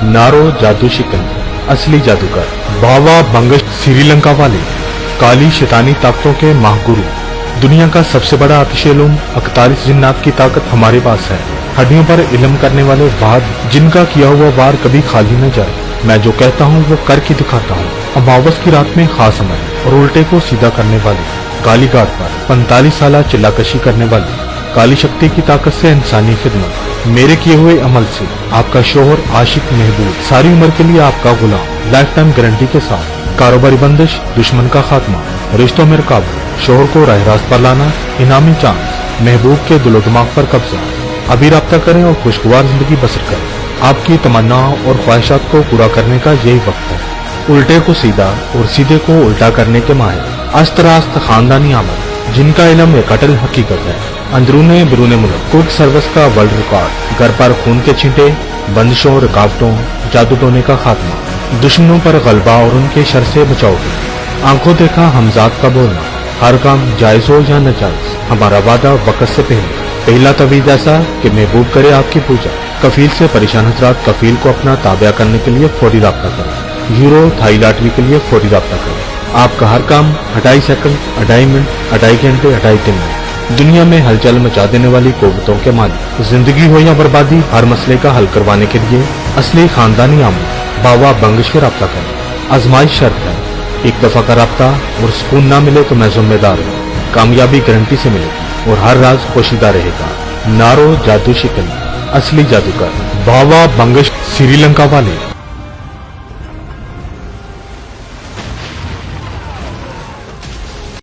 नारो जादू शिकन असली जादूगर, बावा बंगश श्रीलंका वाले काली शैतानी ताकतों के महागुरु। दुनिया का सबसे बड़ा अतिशयलूम 41 जिन्नात की ताकत हमारे पास है। हड्डियों पर इल्म करने वाले वाद, जिनका किया हुआ वार कभी खाली न जाए। मैं जो कहता हूँ वो करके दिखाता हूँ। अमावस की रात में खास अमल और उल्टे को सीधा करने वाली, काली घाट पर 45 साल चिल्लाकशी करने वाली, काली शक्ति की ताकत से इंसानी खिदमत। मेरे किए हुए अमल से आपका शोहर आशिक महबूब, सारी उम्र के लिए आपका गुलाम, लाइफ टाइम गारंटी के साथ। कारोबारी बंदिश, दुश्मन का खात्मा, रिश्तों में रुकावट, शोहर को राह रास्त पर लाना, इनामी चांस, महबूब के दिलो दिमाग पर कब्जा। अभी राब्ता करें और खुशगवार जिंदगी बसर करें। आपकी तमन्नाओं और ख्वाहिशात को पूरा करने का यही वक्त है। उल्टे को सीधा और सीधे को उल्टा करने के माहिर, अस्तरास्त खानदानी आमद, जिनका इल्म एक अटल हकीकत है। अंदरूने बिरूने मुल्क, कुक सर्विस का वर्ल्ड रिकॉर्ड, घर पर खून के छींटे, बंदिशों, रुकावटों, जादू टोने का खात्मा, दुश्मनों पर गलबा और उनके शर से बचाव की। आंखों देखा हमजाद का बोलना, हर काम जायज हो या नाजायज, हमारा वादा वक़्त से पहला तवीज़ ऐसा कि महबूब करे आपकी पूजा। कफील से परेशान हजरात कफील को अपना ताबिया करने के लिए फौरी राब्ता करें। यूरो थाई लॉटरी के लिए फौरी राब्ता करें। आपका हर काम 2.5 सेकंड, 2.5 मिनट, 2.5 घंटे, 2.5 दिन। दुनिया में हलचल मचा देने वाली कुव्वतों के मालिक, जिंदगी हो या बर्बादी, हर मसले का हल करवाने के लिए असली खानदानी आमद बावा बंगश से राब्ता करें। आजमाइश शर्त है, एक दफा का राब्ता और सुकून ना मिले तो मैं जिम्मेदार हूँ। कामयाबी गारंटी से मिलेगी और हर राज पोशीदा रहेगा। नारो जादू शिकन असली जादूगर, बावा बंगश श्रीलंका वाले।